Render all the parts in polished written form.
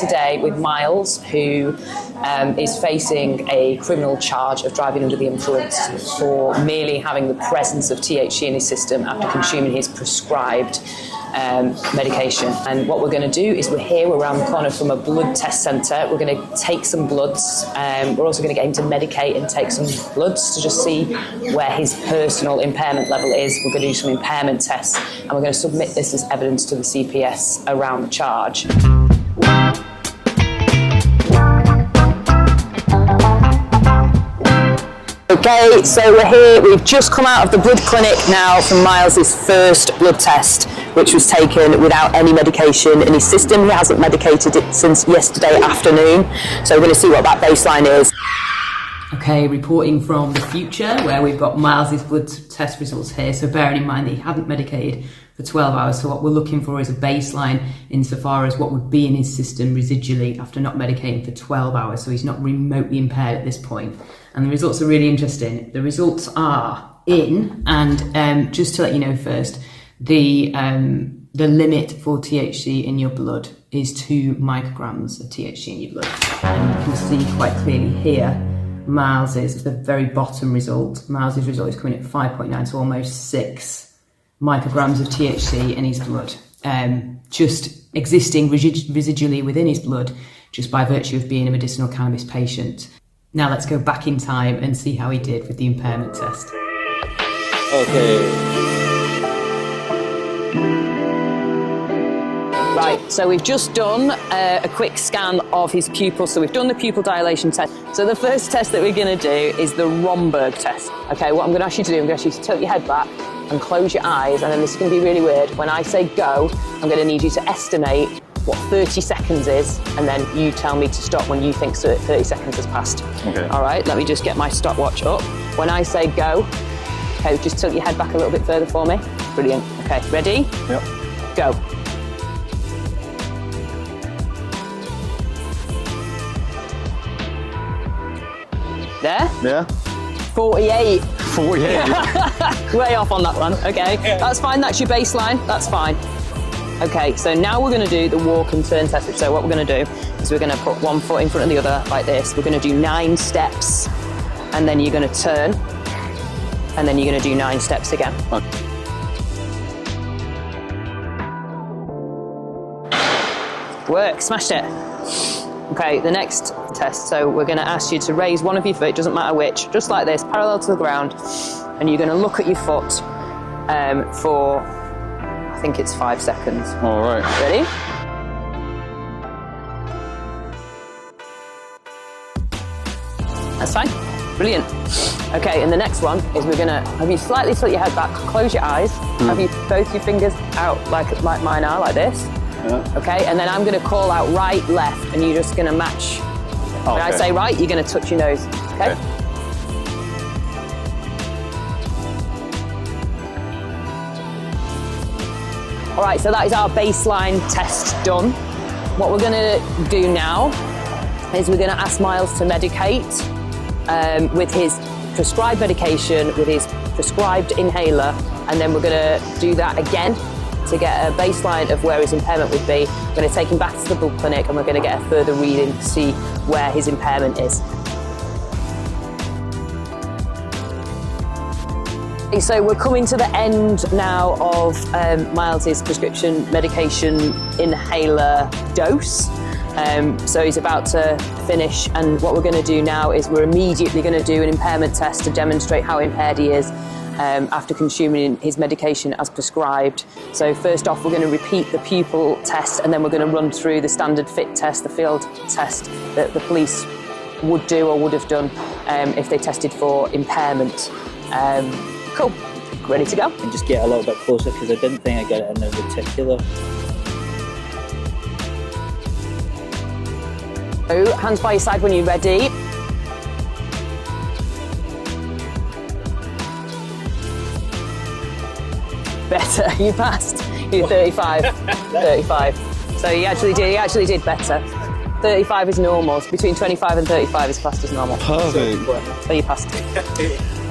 today with Miles, who is facing a criminal charge of driving under the influence for merely having the presence of THC in his system after consuming his prescribed medication. And what we're going to do is we're around the corner from a blood test centre. We're going to take some bloods. We're also going to get him to medicate and take some bloods to just see where his personal impairment level is. We're going to do some impairment tests, and we're going to submit this as evidence to the CPS around the charge. Okay, so we're here. We've just come out of the blood clinic now from Miles's first blood test, which was taken without any medication in his system. He hasn't medicated it since yesterday afternoon, so we're going to see what that baseline is. Okay, reporting from the future, where we've got Miles's blood test results here. So bearing in mind that he hadn't medicated for 12 hours, so what we're looking for is a baseline insofar as what would be in his system residually after not medicating for 12 hours. So he's not remotely impaired at this point. And the results are really interesting. The results are in, and just to let you know first, the limit for THC in your blood is 2 micrograms of THC in your blood. And you can see quite clearly here, Miles's, the very bottom result. Miles's result is coming at 5.9, so almost 6 micrograms of THC in his blood. Just existing residually within his blood, just by virtue of being a medicinal cannabis patient. Now let's go back in time and see how he did with the impairment test. Okay. Right, so we've just done a quick scan of his pupils. So we've done the pupil dilation test. So the first test that we're going to do is the Romberg test. Okay, what I'm going to ask you to do, I'm going to ask you to tilt your head back and close your eyes, and then this is going to be really weird. When I say go, I'm going to need you to estimate what 30 seconds is, and then you tell me to stop when you think 30 seconds has passed. Okay. All right, let me just get my stopwatch up. When I say go, okay, just tilt your head back a little bit further for me. Brilliant. Okay, ready? Yep. Go. There? Yeah. 48. 48. Way off on that one. Okay, that's fine. That's your baseline. That's fine. Okay, so now we're going to do the walk and turn test. So what we're going to do is we're going to put one foot in front of the other like this. We're going to do 9 steps, and then you're going to turn, and then you're going to do 9 steps again. Work, smashed it. Okay, the next test. So we're going to ask you to raise one of your feet, it doesn't matter which, just like this, parallel to the ground, and you're going to look at your foot for, I think it's 5 seconds. All right. Ready? That's fine. Brilliant. Okay, and the next one is we're gonna have you slightly tilt your head back, close your eyes, have you both your fingers out like mine are, like this. Yeah. Okay, and then I'm gonna call out right, left, and you're just gonna match. Okay. When I say right, you're gonna touch your nose. Okay? All right, so that is our baseline test done. What we're gonna do now is we're gonna ask Miles to medicate with his prescribed medication, with his prescribed inhaler, and then we're gonna do that again to get a baseline of where his impairment would be. We're gonna take him back to the blood clinic, and we're gonna get a further reading to see where his impairment is. So we're coming to the end now of Miles's prescription medication inhaler dose. So he's about to finish, and what we're going to do now is we're immediately going to do an impairment test to demonstrate how impaired he is after consuming his medication as prescribed. So first off, we're going to repeat the pupil test, and then we're going to run through the standard fit test, the field test that the police would do or would have done if they tested for impairment. Cool. Ready to go? And just get a little bit closer, because I didn't think I got it in the reticular. So, hands by your side when you're ready. Better, you passed. You're 35. 35. So you actually did better. 35 is normal. Between 25 and 35 is classed as normal. Perfect. So you passed.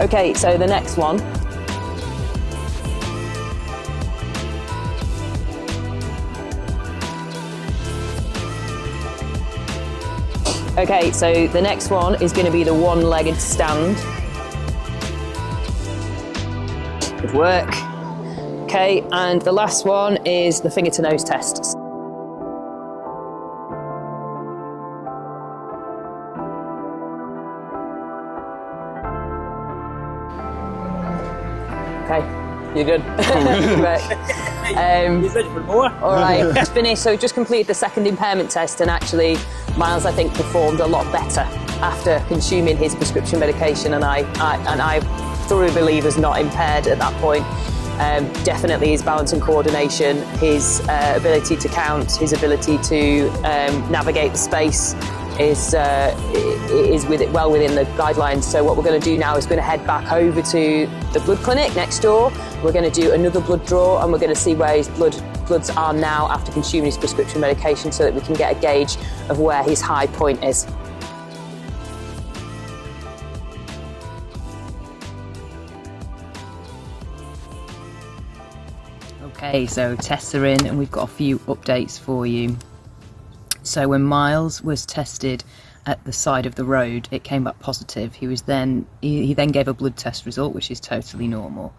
Okay, so the next one. Okay, so the next one is going to be the one-legged stand. Good work. Okay, and the last one is the finger to nose test. Okay, you're good. Right. He's ready for more. All right, that's finished. So just completed the second impairment test, and actually Miles, I think, performed a lot better after consuming his prescription medication, and I thoroughly believe is not impaired at that point. Definitely his balance and coordination, his ability to count, his ability to navigate the space is well within the guidelines. So what we're going to do now is we're going to head back over to the blood clinic next door. We're going to do another blood draw, and we're going to see where his bloods are now after consuming his prescription medication, so that we can get a gauge of where his high point is. Okay, so tests are in and we've got a few updates for you. So when Miles was tested at the side of the road, it came back positive. He then gave a blood test result, which is totally normal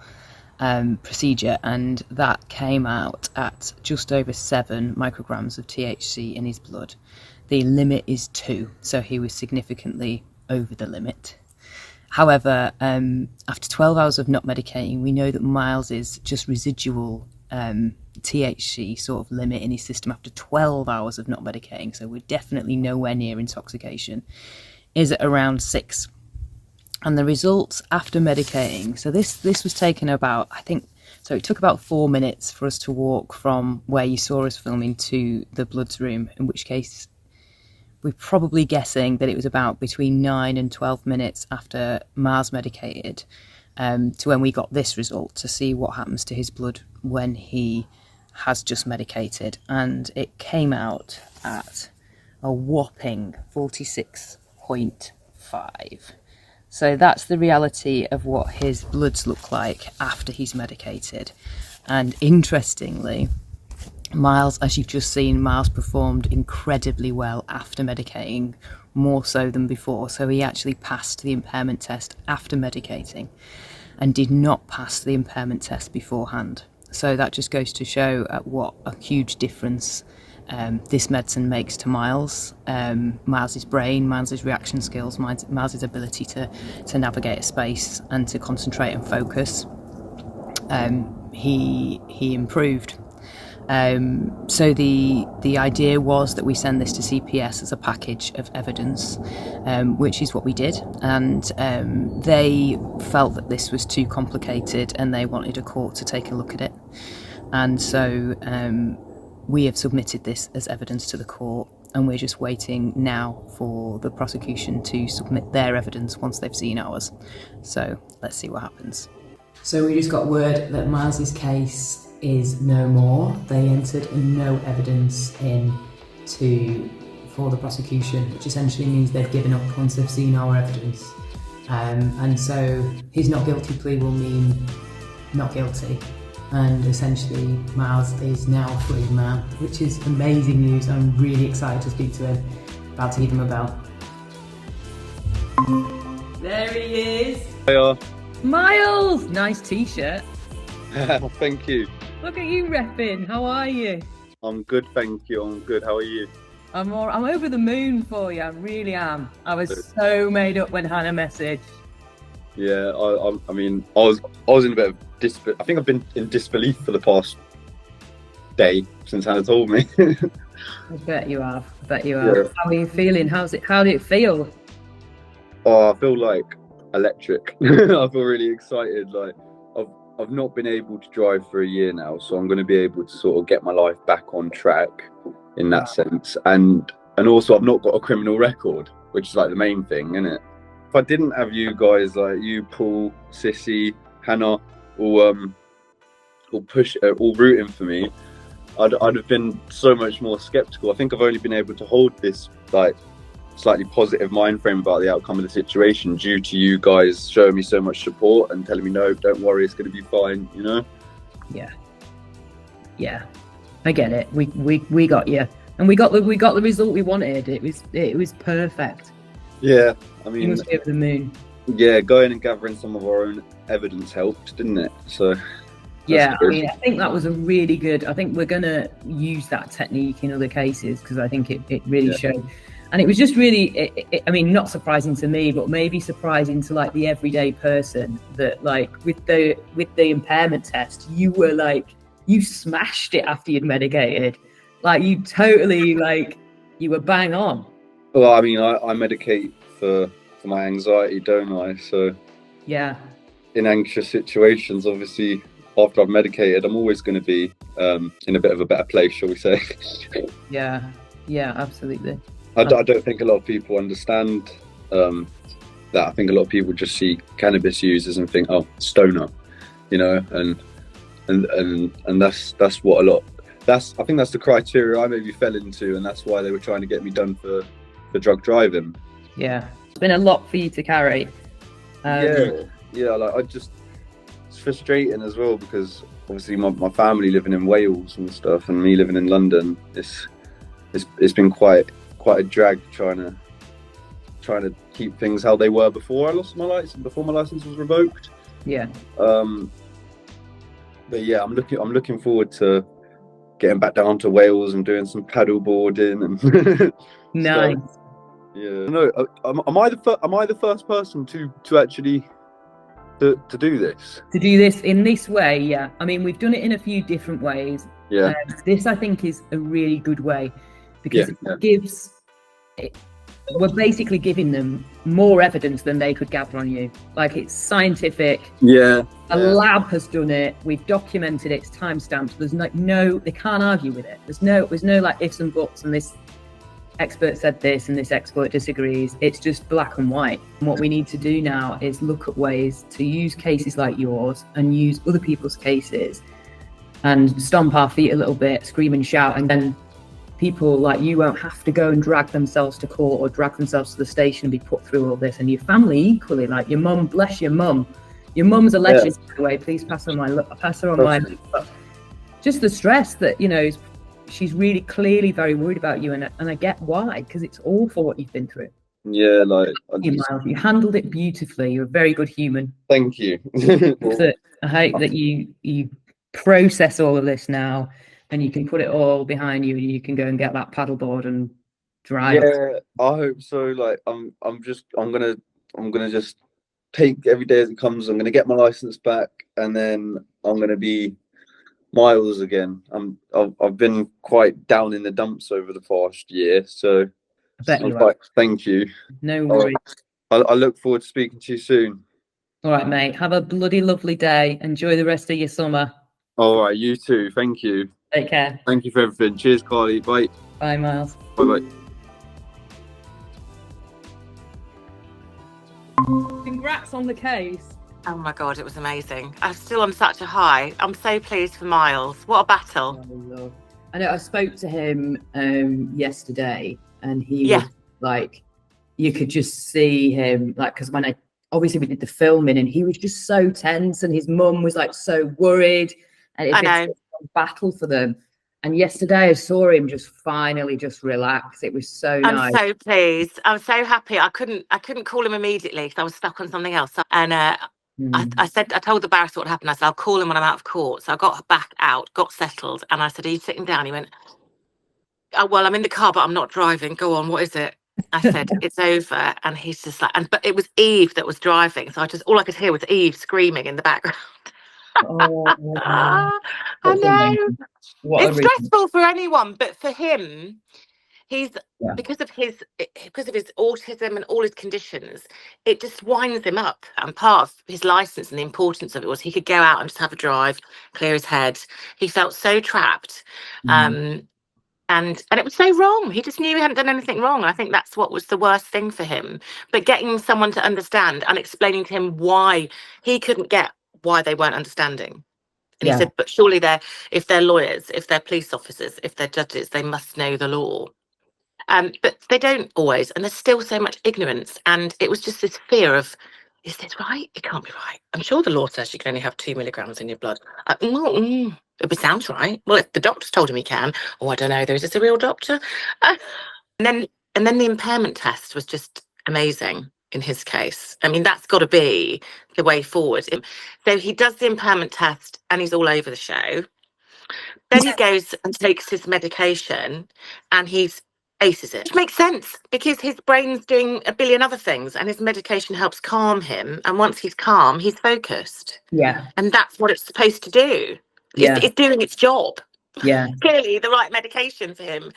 procedure, and that came out at just over 7 micrograms of THC in his blood. The limit is 2, so he was significantly over the limit. However, after 12 hours of not medicating, we know that Miles is just residual THC sort of limit in his system after 12 hours of not medicating, so we're definitely nowhere near intoxication, is at around 6. And the results after medicating, so this was taken about, I think, so it took about 4 minutes for us to walk from where you saw us filming to the bloods room, in which case we're probably guessing that it was about between 9 and 12 minutes after Miles medicated to when we got this result to see what happens to his blood when he has just medicated. And it came out at a whopping 46.5. So that's the reality of what his bloods look like after he's medicated. And interestingly, Miles, as you've just seen, Miles performed incredibly well after medicating, more so than before. So he actually passed the impairment test after medicating and did not pass the impairment test beforehand. So that just goes to show what a huge difference this medicine makes to Miles. Miles's brain, Miles's reaction skills, Miles's ability to navigate a space and to concentrate and focus. He improved. So the idea was that we send this to CPS as a package of evidence, which is what we did, and they felt that this was too complicated and they wanted a court to take a look at it. And so we have submitted this as evidence to the court, and we're just waiting now for the prosecution to submit their evidence once they've seen ours. So let's see what happens. So we just got word that Miles's case is no more. They entered a no evidence in for the prosecution, which essentially means they've given up once they've seen our evidence. And so his not guilty plea will mean not guilty. And essentially Miles is now a free man, which is amazing news. I'm really excited to speak to him. About to give him a bell. There he is. Hiya. Miles! Nice t-shirt. Thank you. Look at you repping. How are you? I'm good, thank you. I'm good. How are you? I'm over the moon for you. I really am. I was so made up when Hannah messaged. Yeah, I mean, I was in a bit of disbelief. I think I've been in disbelief for the past day since Hannah told me. I bet you have. Yeah. How are you feeling? How did it feel? Oh, I feel like electric. I feel really excited. Like I've not been able to drive for a year now, so I'm going to be able to sort of get my life back on track in that sense. And also I've not got a criminal record, which is like the main thing, isn't it? If I didn't have you guys, like you, Paul, Sissy, Hannah, all rooting for me, I'd have been so much more skeptical. I think I've only been able to hold this like slightly positive mind frame about the outcome of the situation due to you guys showing me so much support and telling me, no, don't worry, it's going to be fine, you know? Yeah, I get it. We got you. and we got the result we wanted. It was perfect. Yeah, I You mean, must be over the moon. yeah, going and gathering some of our own evidence helped, didn't it? So Yeah, good. I mean, I think that was a really good. I think we're going to use that technique in other cases because I think it really showed. And it was just really, I mean, not surprising to me, but maybe surprising to like the everyday person that like with the impairment test, you were like, you smashed it after you'd medicated. Like you totally like, you were bang on. Well, I mean, I medicate for my anxiety, don't I? So yeah, in anxious situations, obviously, after I've medicated, I'm always going to be in a bit of a better place, shall we say? yeah, absolutely. I don't think a lot of people understand that. I think a lot of people just see cannabis users and think, oh, stoner, you know, and that's what a lot. I think that's the criteria I maybe fell into, and that's why they were trying to get me done for drug driving. It's been a lot for you to carry. Like it's frustrating as well because obviously my family living in Wales and stuff, and me living in London, it's been quite a drag trying to keep things how they were before I lost my license, before my license was revoked. But yeah, I'm looking forward to getting back down to Wales and doing some paddle boarding and nice. Yeah. No, am I the first person to actually to do this? To do this in this way, yeah. I mean, we've done it in a few different ways. Yeah. This, I think, is a really good way because it gives. We're basically giving them more evidence than they could gather on you. Like it's scientific. Yeah. A lab has done it. We've documented it. It's timestamped. There's no, they can't argue with it. There's no like ifs and buts and this expert said this and this expert disagrees. It's just black and white. And what we need to do now is look at ways to use cases like yours and use other people's cases and stomp our feet a little bit, scream and shout, and then people like you won't have to go and drag themselves to court or drag themselves to the station and be put through all this. And your family equally, like your mum, bless your mum. Your mum's a legend, by the way. Please pass her on my just the stress that, you know, she's really clearly very worried about you, and I get why, because it's awful what you've been through. Yeah, like Miles, you handled it beautifully. You're a very good human. Thank you. I hope that you process all of this now, and you can put it all behind you, and you can go and get that paddleboard and drive. Yeah, I hope so. Like I'm gonna just take every day as it comes. I'm gonna get my license back, and then I'm gonna be Miles again. I've been quite down in the dumps over the past year, so thank you. No worries. I look forward to speaking to you soon. All right, mate. Have a bloody lovely day. Enjoy the rest of your summer. All right, you too. Thank you. Take care. Thank you for everything. Cheers, Carly. Bye. Bye, Miles. Bye. Congrats on the case. Oh my God, it was amazing. I'm still on such a high. I'm so pleased for Miles. What a battle. Oh, I know I spoke to him yesterday, and he was like, you could just see him, like, because when obviously we did the filming and he was just so tense, and his mum was like so worried, and it was a battle for them. And yesterday I saw him just finally just relax. It was so nice. I'm so pleased. I'm so happy. I couldn't call him immediately because I was stuck on something else. And I told the barrister what happened. I said, I'll call him when I'm out of court. So I got back out, got settled. And I said, are you sitting down? He went, oh, well, I'm in the car, but I'm not driving. Go on. What is it? I said, it's over. And he's just like, but it was Eve that was driving. So all I could hear was Eve screaming in the background. I know. It's stressful for anyone, but for him, because of his autism and all his conditions, it just winds him up. And part of his license and the importance of it was he could go out and just have a drive, clear his head. He felt so trapped. And it was so wrong. He just knew he hadn't done anything wrong. And I think that's what was the worst thing for him. But getting someone to understand and explaining to him why he couldn't get why they weren't understanding. And he said, but surely if they're lawyers, if they're police officers, if they're judges, they must know the law. But they don't always. And there's still so much ignorance. And it was just this fear of, is this right? It can't be right. I'm sure the law says you can only have 2 milligrams in your blood. It sounds right. Well, if the doctor's told him he can, oh, I don't know, is this a real doctor? Uh, and then the impairment test was just amazing in his case. I mean, that's got to be the way forward. So he does the impairment test and he's all over the show. Then he goes and takes his medication and he's aces it. Which makes sense because his brain's doing a billion other things and his medication helps calm him. And once he's calm, he's focused. Yeah. And that's what it's supposed to do. Yeah. It's doing its job. Yeah. Clearly the right medication for him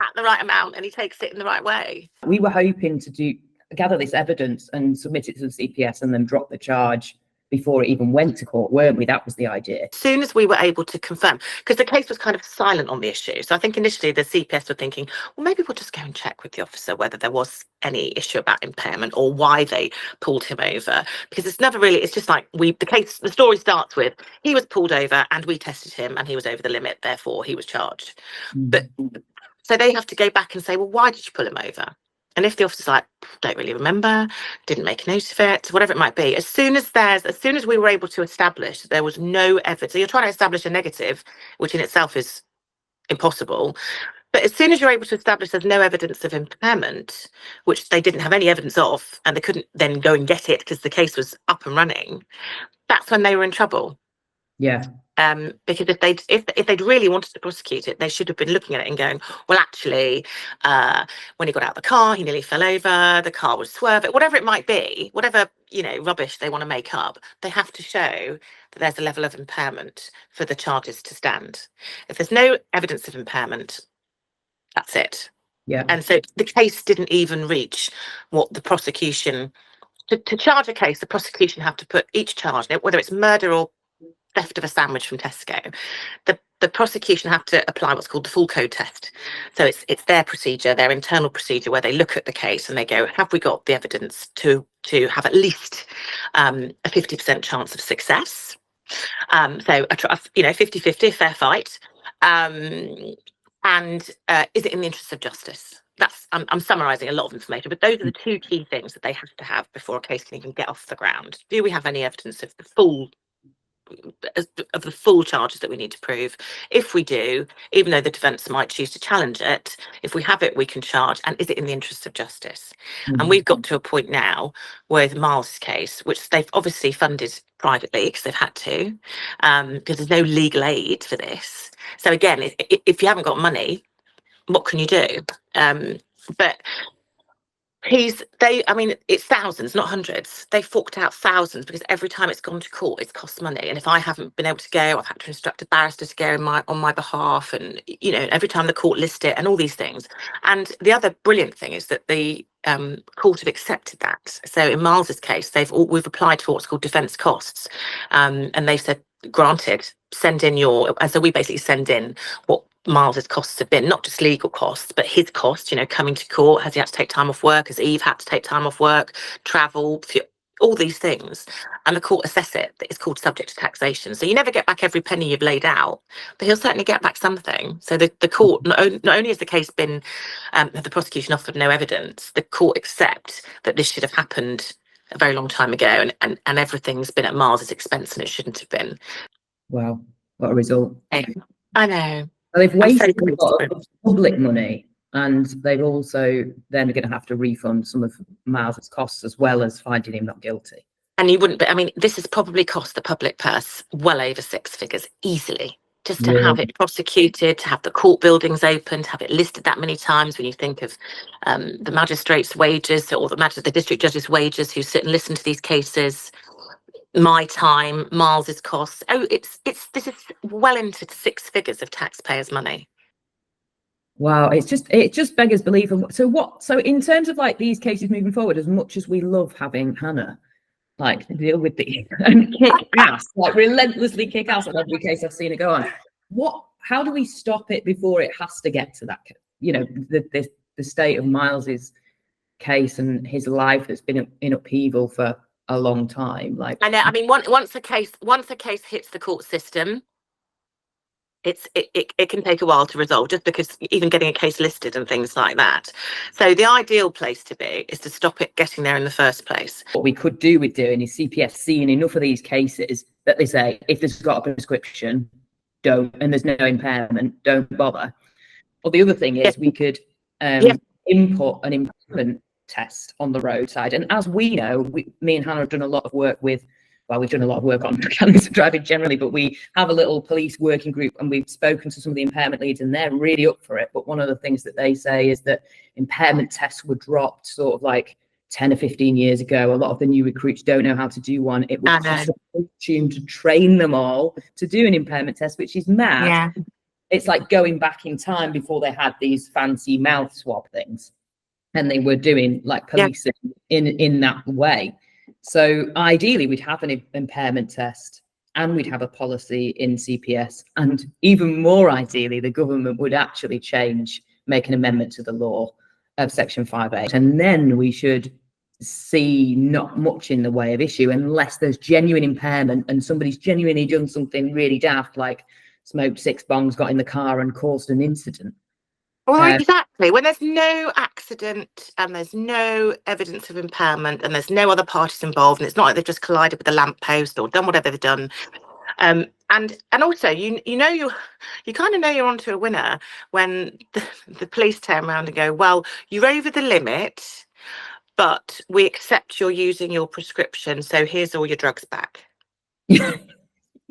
at the right amount, and he takes it in the right way. We were hoping to gather this evidence and submit it to the CPS and then drop the charge before it even went to court, weren't we? That was the idea. As soon as we were able to confirm, because the case was kind of silent on the issue. So I think initially the CPS were thinking, well, maybe we'll just go and check with the officer whether there was any issue about impairment or why they pulled him over. Because it's never really, it's just like the story starts with, he was pulled over and we tested him and he was over the limit, therefore he was charged. But so they have to go back and say, well, why did you pull him over? And if the officer's like, don't really remember, didn't make a note of it, whatever it might be, as soon as we were able to establish that there was no evidence, so you're trying to establish a negative, which in itself is impossible. But as soon as you're able to establish there's no evidence of impairment, which they didn't have any evidence of, and they couldn't then go and get it because the case was up and running, that's when they were in trouble. Yeah. Because if they'd really wanted to prosecute it, they should have been looking at it and going, well, actually, when he got out of the car, he nearly fell over, the car was swerving, whatever it might be, whatever, rubbish they want to make up, they have to show that there's a level of impairment for the charges to stand. If there's no evidence of impairment, that's it. Yeah. And so the case didn't even reach what the prosecution, to charge a case, the prosecution have to put each charge, whether it's murder or theft of a sandwich from Tesco, the prosecution have to apply what's called the full code test. So it's their procedure, their internal procedure, where they look at the case and they go, have we got the evidence to have at least a 50% chance of success? So 50-50, fair fight. And is it in the interest of justice? I'm summarising a lot of information, but those are the two key things that they have to have before a case can even get off the ground. Do we have any evidence of the full charges that we need to prove? If we do, even though the defence might choose to challenge it, if we have it, we can charge. And is it in the interest of justice? And we've got to a point now with Miles' case, which they've obviously funded privately because they've had to, because there's no legal aid for this. So again, if you haven't got money, what can you do? But it's thousands, not hundreds. They forked out thousands because every time it's gone to court, it's cost money. And if I haven't been able to go, I've had to instruct a barrister to go on my behalf. And, every time the court lists it and all these things. And the other brilliant thing is that the court have accepted that. So in Miles's case, we've applied for what's called defence costs. And they've said, granted, send in and so we basically send in what Miles's costs have been, not just legal costs, but his costs, coming to court. Has he had to take time off work? Has Eve had to take time off work, travel, all these things? And the court assess it. It's called subject to taxation. So you never get back every penny you've laid out, but he'll certainly get back something. So the court, not only has the case been, the prosecution offered no evidence, the court accept that this should have happened a very long time ago, and everything's been at Miles's expense and it shouldn't have been. Wow, what a result. I know. They've wasted a lot of public money, and they've also then going to have to refund some of Miles's costs as well as finding him not guilty. And you wouldn't, but this has probably cost the public purse well over six figures easily. Just to have it prosecuted, to have the court buildings open, to have it listed that many times. When you think of the magistrates' wages or the district judges' wages who sit and listen to these cases, my time, Miles's costs. This is well into six figures of taxpayers' money. Wow, it just beggars belief. So in terms of these cases moving forward, as much as we love having Hannah to deal with these and kick ass, relentlessly kick ass on every case I've seen her go on, how do we stop it before it has to get to that? The state of Miles's case and his life that's been in upheaval for a long time. I know. Once a case hits the court system, it can take a while to resolve, just because even getting a case listed and things like that. So the ideal place to be is to stop it getting there in the first place. What we could do with doing is CPS seeing enough of these cases that they say, if this has got a prescription, don't, and there's no impairment, don't bother. Or the other thing is we could input an impairment test on the roadside. And as we know, me and Hannah have done a lot of work with, well, we've done a lot of work on cannabis driving generally, but we have a little police working group and we've spoken to some of the impairment leads and they're really up for it. But one of the things that they say is that impairment tests were dropped sort of like 10 or 15 years ago. A lot of the new recruits don't know how to do one. It would cost a fortune to train them all to do an impairment test, which is mad. Yeah. It's like going back in time before they had these fancy mouth swab things and they were doing like policing in that way. So ideally we'd have an impairment test and we'd have a policy in CPS, and even more ideally the government would actually make an amendment to the law of section 5.8, and then we should see not much in the way of issue unless there's genuine impairment and somebody's genuinely done something really daft, like smoked 6 bongs, got in the car and caused an incident. Well, exactly. When there's no accident and there's no evidence of impairment and there's no other parties involved, and it's not like they've just collided with a lamppost or done whatever they've done. And also, you kind of know you're onto a winner when the police turn around and go, well, you're over the limit, but we accept you're using your prescription, so here's all your drugs back.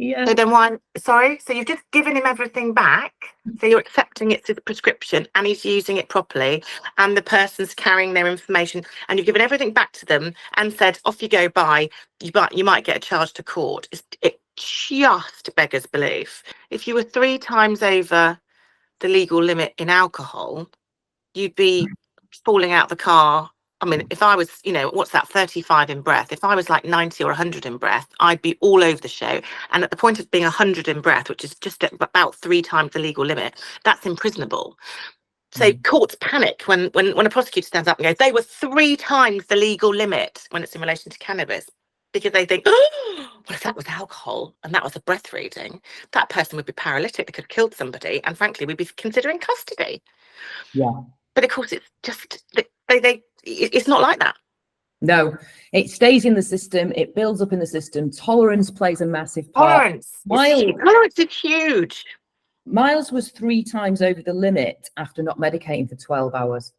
Yeah. So then why? Sorry. So you've just given him everything back. So you're accepting it's his prescription and he's using it properly, and the person's carrying their information, and you've given everything back to them and said, "Off you go. Bye. You might get a charge to court." It just beggars belief. If you were 3 times over the legal limit in alcohol, you'd be falling out the car. I mean, if I was, what's that, 35 in breath? If I was like 90 or 100 in breath, I'd be all over the show. And at the point of being 100 in breath, which is just about 3 times the legal limit, that's imprisonable. So courts panic when a prosecutor stands up and goes, they were 3 times the legal limit when it's in relation to cannabis, because they think, oh, what if that was alcohol and that was a breath reading? That person would be paralytic. They could have killed somebody. And frankly, we'd be considering custody. Yeah. But of course, it's just, it's not like that. No, it stays in the system. It builds up in the system. Tolerance plays a massive part. Tolerance is huge. Miles was 3 times over the limit after not medicating for 12 hours.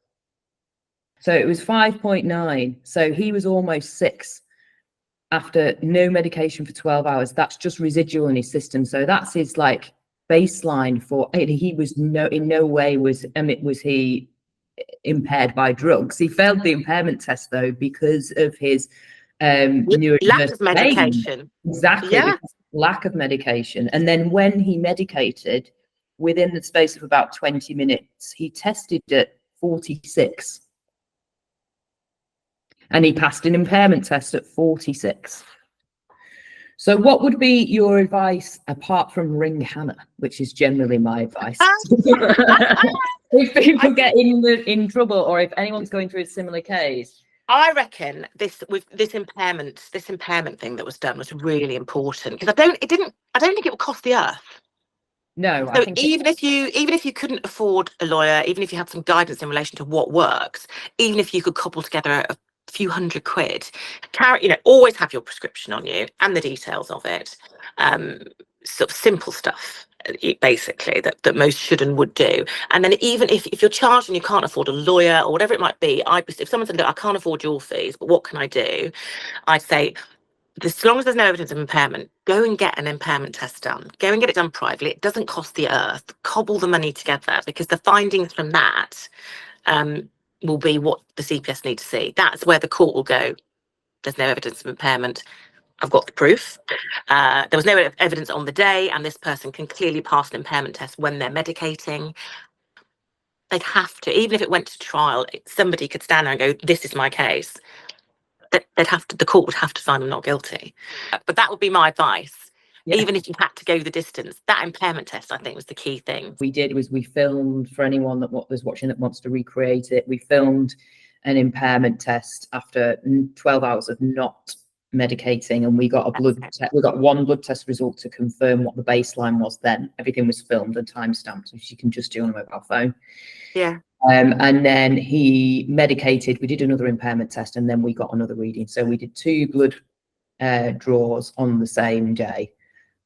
So it was 5.9. So he was almost 6 after no medication for 12 hours. That's just residual in his system. So that's his like baseline for, he was in no way was he impaired by drugs. He failed the impairment test though because of his lack of medication. Exactly. Yeah. Lack of medication. And then when he medicated, within the space of about 20 minutes, he tested at 46. And he passed an impairment test at 46. So what would be your advice apart from ring Hannah, which is generally my advice? If people get in trouble, or if anyone's going through a similar case? I reckon this impairment thing that was done was really important, because I don't think it will cost the earth. No. So even if you couldn't afford a lawyer, even if you had some guidance in relation to what works, even if you could cobble together a few hundred quid, always have your prescription on you and the details of it. Sort of simple stuff, basically, that most should and would do. And then even if you're charged and you can't afford a lawyer or whatever it might be, if someone said, look, I can't afford your fees, but what can I do? I'd say, as long as there's no evidence of impairment, go and get an impairment test done. Go and get it done privately. It doesn't cost the earth. Cobble the money together, because the findings from that will be what the CPS need to see. That's where the court will go, there's no evidence of impairment. I've got the proof. There was no evidence on the day, and this person can clearly pass an impairment test when they're medicating. They'd have to, even if it went to trial, somebody could stand there and go, this is my case. The court would have to find them not guilty. But that would be my advice. Yeah. Even if you had to go the distance, that impairment test, I think, was the key thing. We filmed, for anyone that was watching that wants to recreate it, we filmed an impairment test after 12 hours of not medicating, and we got we got 1 blood test result to confirm what the baseline was then. Everything was filmed and timestamped, which you can just do on a mobile phone. Yeah. And then he medicated, we did another impairment test, and then we got another reading. So we did 2 blood draws on the same day.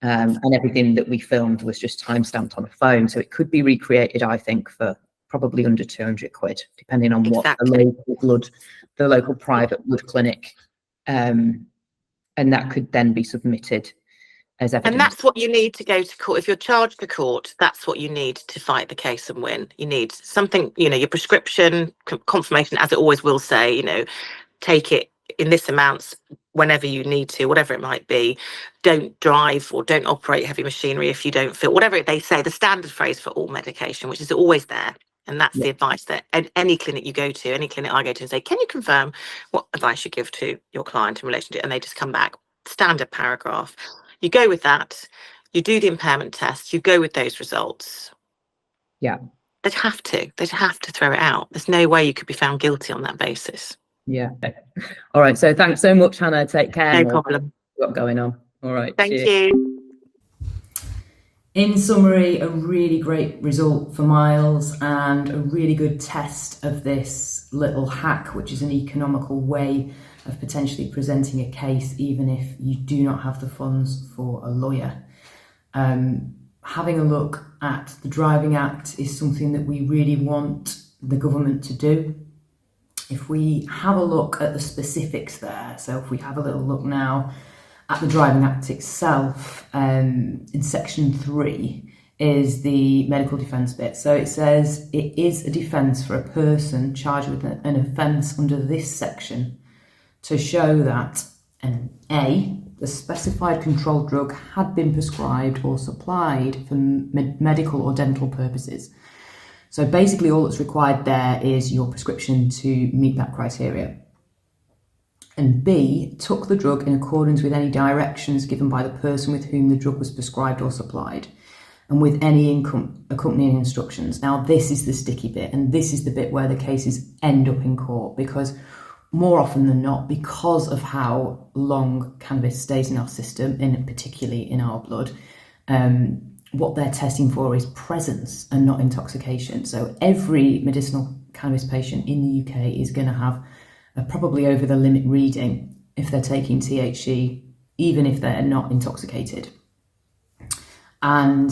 And everything that we filmed was just timestamped on a phone. So it could be recreated, I think, for probably under 200 quid, depending on what the local private blood clinic, and that could then be submitted as evidence. And that's what you need to go to court. If you're charged to court, that's what you need to fight the case and win. You need something, your prescription, confirmation, as it always will say, take it in this amounts whenever you need to, whatever it might be. Don't drive or don't operate heavy machinery if you don't feel, whatever they say, the standard phrase for all medication, which is always there. And that's the advice that any clinic you go to, any clinic I go to, and say, can you confirm what advice you give to your client in relation to it? And they just come back, standard paragraph. You go with that, you do the impairment test, you go with those results. Yeah. They'd have to throw it out. There's no way you could be found guilty on that basis. Yeah. All right. So thanks so much, Hannah. Take care. No problem. Got going on. All right. Thank you. In summary, a really great result for Miles and a really good test of this little hack, which is an economical way of potentially presenting a case, even if you do not have the funds for a lawyer. Having a look at the Driving Act is something that we really want the government to do. If we have a look at the specifics there, so if we have a little look now at the Driving Act itself, in section 3 is the medical defence bit. So it says it is a defence for a person charged with an offence under this section to show that A, the specified controlled drug had been prescribed or supplied for medical or dental purposes. So basically all that's required there is your prescription to meet that criteria. And B, took the drug in accordance with any directions given by the person with whom the drug was prescribed or supplied, and with any accompanying instructions. Now, this is the sticky bit, and this is the bit where the cases end up in court, because more often than not, because of how long cannabis stays in our system, and particularly in our blood, what they're testing for is presence and not intoxication. So every medicinal cannabis patient in the UK is going to have probably over the limit reading if they're taking THC, even if they're not intoxicated. And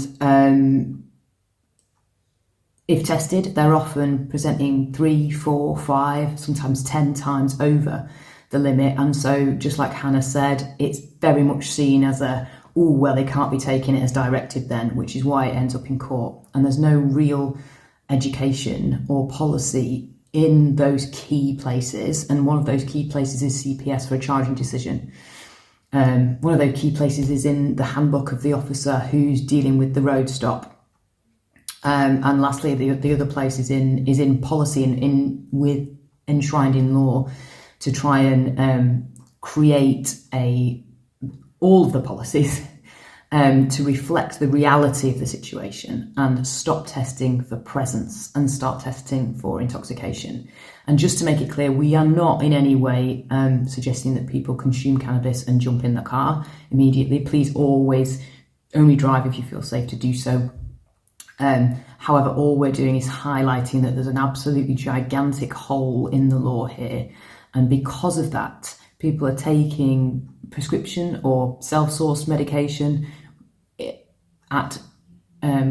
if tested, they're often presenting 3, 4, 5, sometimes 10 times over the limit. And so, just like Hannah said, it's very much seen as they can't be taking it as directed then, which is why it ends up in court. And there's no real education or policy in those key places, and one of those key places is CPS for a charging decision. One of those key places is in the handbook of the officer who's dealing with the road stop. And lastly, the other place is in policy and with enshrined in law to try and create all of the policies to reflect the reality of the situation and stop testing for presence and start testing for intoxication. And just to make it clear, we are not in any way suggesting that people consume cannabis and jump in the car immediately. Please always only drive if you feel safe to do so. However, all we're doing is highlighting that there's an absolutely gigantic hole in the law here. And because of that, people are taking prescription or self-sourced medication at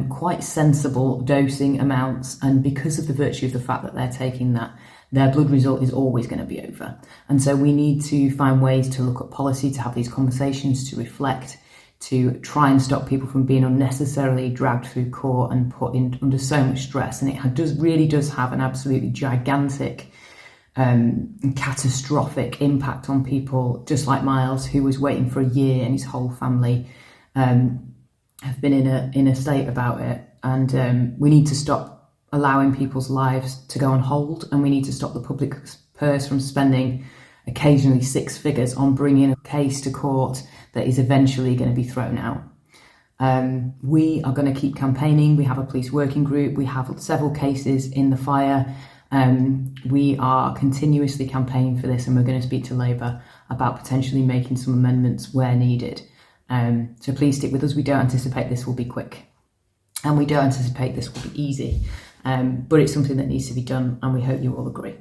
quite sensible dosing amounts, and because of the virtue of the fact that they're taking that, their blood result is always going to be over. And so we need to find ways to look at policy, to have these conversations, to reflect, to try and stop people from being unnecessarily dragged through court and put in under so much stress. And it really does have an absolutely gigantic catastrophic impact on people, just like Miles, who was waiting for a year, and his whole family have been in a state about it. And we need to stop allowing people's lives to go on hold, and we need to stop the public purse from spending occasionally 6 figures on bringing a case to court that is eventually going to be thrown out. We are going to keep campaigning. We have a police working group. We have several cases in the fire. We are continuously campaigning for this, and we're going to speak to Labour about potentially making some amendments where needed. So please stick with us. We don't anticipate this will be quick, and we don't anticipate this will be easy, but it's something that needs to be done, and we hope you all agree.